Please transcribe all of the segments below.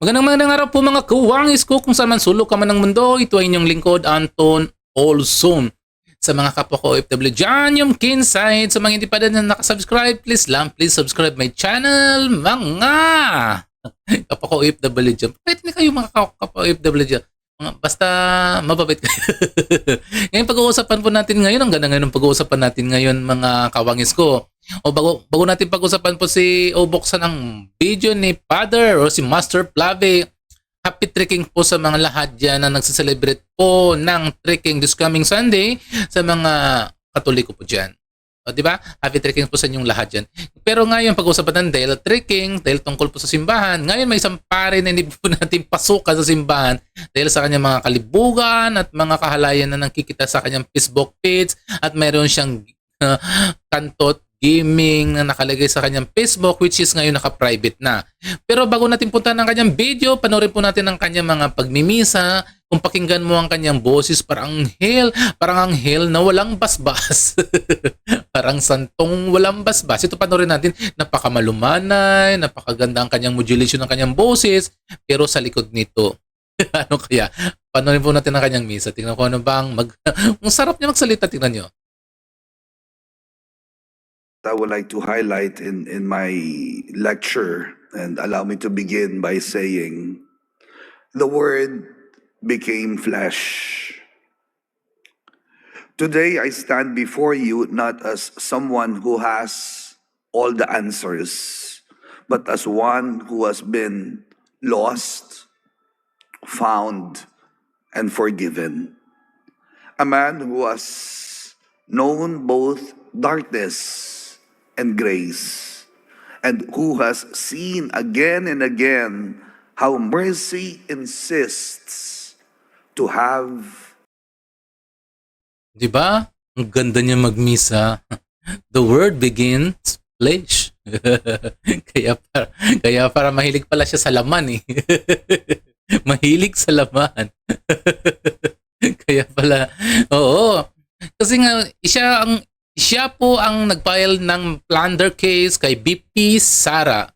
Magandang araw po mga kawangis ko kung saan man sulok ka man ng mundo. Ito ay inyong lingkod, Anton Olson. Sa mga kapwa ko OFW dyan, yung Kinside. Sa mga hindi pa din na nakasubscribe, please subscribe my channel. Mga kapwa ko OFW dyan. Pwede na kayo mga kapwa OFW dyan. Basta mababait kayo. Ngayon pag-uusapan po natin ngayon, ang ganda ngayon ng pag-uusapan natin ngayon mga kawangis ko. O bago natin pag-usapan po o buksan ang video ni Father o si Master Flavie. Happy trekking po sa mga lahat dyan na nagsiselebrate po ng trekking this coming Sunday sa mga Katoliko po dyan. O, di ba? Happy trekking po sa inyong lahat dyan. Pero ngayon, pag-usapan ng dahil trekking, dahil tungkol po sa simbahan, ngayon may isang pare na hindi po natin pasukan sa simbahan dahil sa kanyang mga kalibugan at mga kahalayan na nakikita sa kanyang Facebook page at mayroon siyang kantot gaming na nakalagay sa kanyang Facebook which is ngayon naka-private na. Pero bago natin puntahan ang kanyang video, panoorin po natin ang kanyang mga pagmimisa. Kung pakinggan mo ang kanyang boses, parang anghel na walang basbas. Parang santong walang basbas. Ito panoorin natin, napakamalumanay, napakaganda ang kanyang modulation ng kanyang boses, pero sa likod nito, ano kaya? Panoorin po natin ang kanyang misa. Tingnan ko ano bang ang sarap niya magsalita, tingnan niyo. I would like to highlight in my lecture, and allow me to begin by saying, the Word became flesh. Today I stand before you not as someone who has all the answers, but as one who has been lost, found, and forgiven. A man who has known both darkness and grace, and who has seen again and again how mercy insists to have. Diba? Ang ganda niya magmisa. The word begins flesh. kaya para mahilig pala siya sa laman eh. Mahilig sa laman. Kaya pala, oo. Kasi nga, siya po ang nag-file ng plunder case kay BP Sara.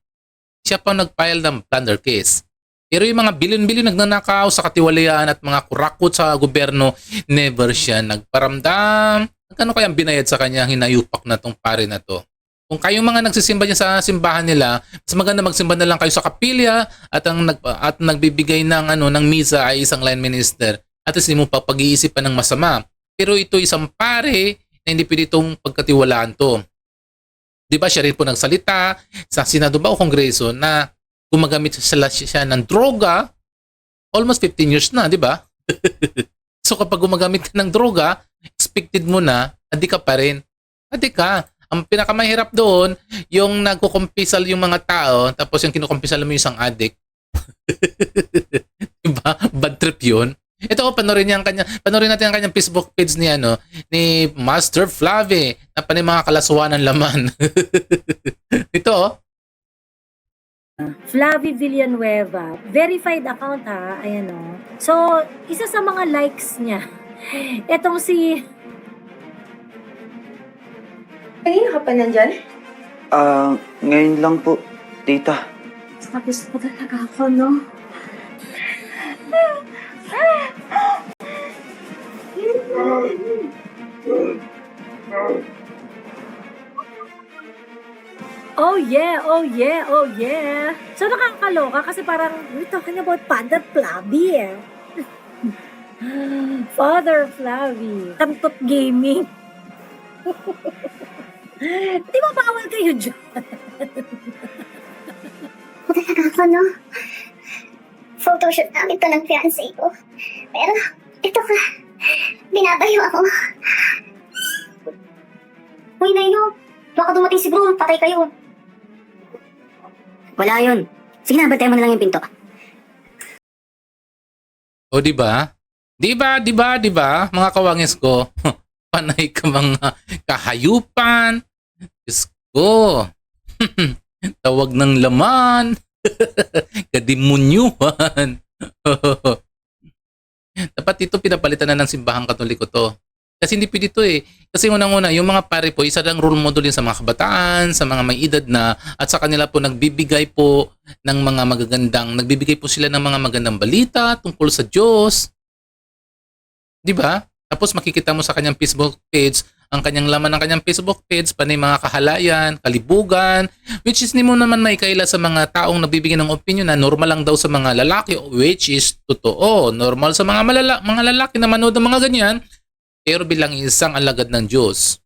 Siya po nag-file ng plunder case. Pero yung mga bilyon-bilyon nagnanakaw sa katiwalian at mga kurakot sa gobyerno, never siya nagparamdam. Ano kayang binayad sa kanya, hinayupak na tong pare na to. Kung kayong mga nagsisimba niya sa simbahan nila, mas maganda magsimba na lang kayo sa kapilya at nagbibigay ng ng misa ay isang line minister. At hindi mo pag-iisipan ng masama. Pero ito isang pare na hindi pwede itong pagkatiwalaan to. Di ba siya rin po nagsalita sa Senado ba o Kongreso na gumagamit siya ng droga almost 15 years na, di ba? So kapag gumagamit ka ng droga, expected mo na, adi ka pa rin. Adi ka. Ang pinakamahirap doon, yung nagkukumpisal yung mga tao, tapos yung kinukumpisal mo yung isang addict. Diba? Bad trip yun. Ito, panoorin natin ang kanyang Facebook page ni Master Flavie na panay mga kalaswa ng laman. Ito, Flavie Villanueva. Verified account ha. Ayan o. So, isa sa mga likes niya. Itong si... Kanina ka pa nandyan? Ngayon lang po, tita. Tapos pa talaga ako, no? Oh yeah, oh yeah, oh yeah. So nakakaloka kasi parang we're talking about Father Flavie eh. Father Flavie. Kantot gaming. Di ba bawal kayo dyan? Talaga ako, no? Photoshoot namin to ng fiancé ko. Pero, ito ka. Binabayo ako. Uy, Naino. Baka dumating si Bro. Patay kayo. Wala yun. Sige na, bantayan mo na lang yung pinto. o di ba? Di ba, mga kawangis ko? Panay ka mga kahayupan. Diyos ko. Tawag ng laman. Kadimunyuhan. Dapat ito pinapalitan na ng simbahang Katoliko to. Kasi hindi pwede ito eh. Kasi unang-una, yung mga pare po, isa lang role model yun sa mga kabataan, sa mga may edad na, at sa kanila po nagbibigay po ng mga nagbibigay po sila ng mga magandang balita tungkol sa Diyos. Di ba? Tapos makikita mo sa kanyang Facebook page, ang kanyang laman ng kanyang Facebook page, panay mga kahalayan, kalibugan, which is ni mo naman maikaila sa mga taong nagbibigay ng opinion na normal lang daw sa mga lalaki, which is totoo. Normal sa mga lalaki na manood ng mga ganyan, pero bilang isang alagad ng Diyos,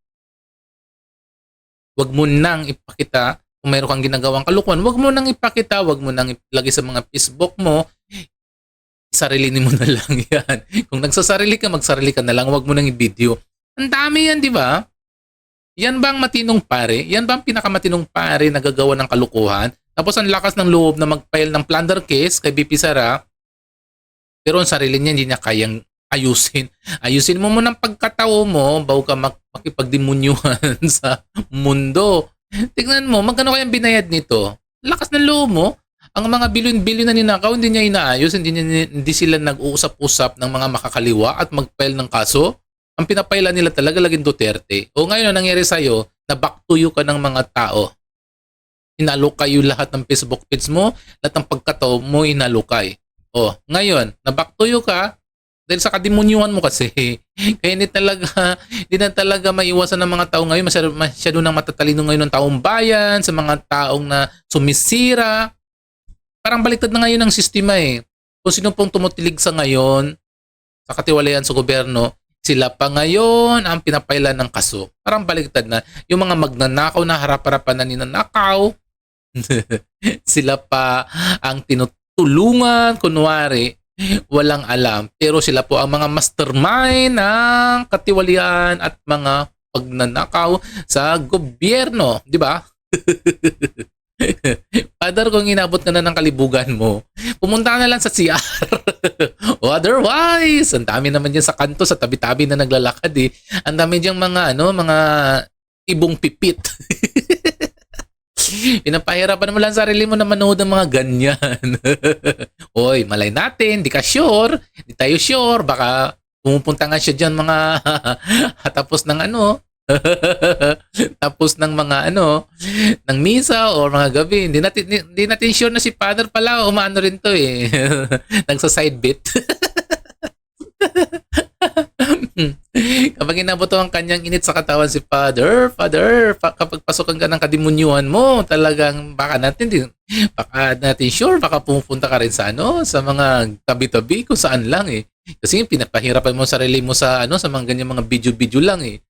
wag mo nang ipakita kung mayroon kang ginagawang kalukuhan, wag mo nang ipakita, wag mo nang ilagay sa mga Facebook mo, sarilinin mo na lang yan. Kung nagsasarili ka, magsarili ka na lang, wag mo nang i-video. Ang dami yan, di ba? Yan ba ang matinong pare? Yan ba ang pinakamatinong pare na gagawa ng kalukuhan? Tapos ang lakas ng loob na mag-file ng plunder case kay BP Sara, pero ang sarili niya hindi niya kayang ayusin. Ayusin mo muna ang pagkatao mo bago ka makipagdemunyuhan sa mundo. Tignan mo, magkano kayang binayad nito? Lakas ng loob mo. Ang mga bilyon-bilyon na ninakaw, hindi niya inaayos, hindi sila nag-uusap-usap ng mga makakaliwa at mag-file ng kaso. Ang pinapailan nila talaga laging Duterte. O ngayon, ang nangyari sa'yo, na back to you ka ng mga tao. Inalokay yung lahat ng Facebook page mo, lahat ng pagkatao mo inalokay. O, ngayon, na back to you ka, dahil sa kademunyuhan mo kasi, kaya hindi na talaga maiwasan ng mga tao ngayon, masyado nang matatalino ngayon ng taong bayan, sa mga taong na sumisira. Parang baliktad na ngayon ang sistema eh. Kung sino pong tumutilig sa ngayon, sa katiwalayan sa gobyerno, sila pa ngayon ang pinapailan ng kaso. Parang baliktad na. Yung mga magnanakaw na harap-harapan na ninanakaw, sila pa ang tinutulungan, kunwari, walang alam. Pero sila po ang mga mastermind ng katiwalian at mga pagnanakaw sa gobyerno. Di ba? Father, kung inabot ka na ng kalibugan mo, pumunta ka na lang sa CR. O otherwise, ang dami naman dyan sa kanto, sa tabi-tabi na naglalakad eh. Ang dami dyan mga ibong pipit. Pinapahirapan mo lang sarili mo na manood ng mga ganyan. Oy, malay natin, di ka sure, di tayo sure, baka pumupunta nga siya dyan mga tapos ng tapos ng mga ng misa o mga gabi. Hindi natin sure na si Father pala umaano rin to eh. Nagsa-side bit. Kapag inabot ang kanyang init sa katawan si Father, kapag pasukan ka ng kademunyuhan mo, talagang baka natin sure, baka pumunta ka rin sa sa mga tabi-tabi kung saan lang eh. Kasi pinapahirapan mo sarili mo sa sa mga ganyan mga video-video lang eh.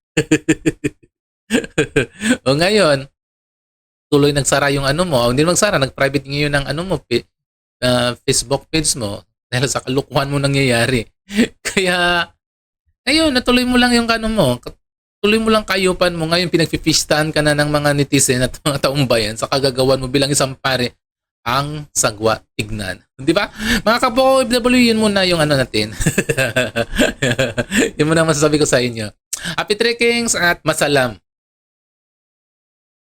O ngayon, tuloy nagsara yung mo, hindi magsara, nag-private ngayon ng Facebook page mo dahil sa kalukuhan mo nangyayari. Kaya ayun, natuloy mo lang yung tuloy mo lang kayupan mo. Ngayon pinagpipistahan ka na ng mga netizen at mga taong bayan sa kagagawan mo bilang isang pare ang sagwa tignan. Di ba? Mga kapo OFW, yun muna yung natin. Yun muna masasabi ko sa inyo. Happy trekkings at masalam.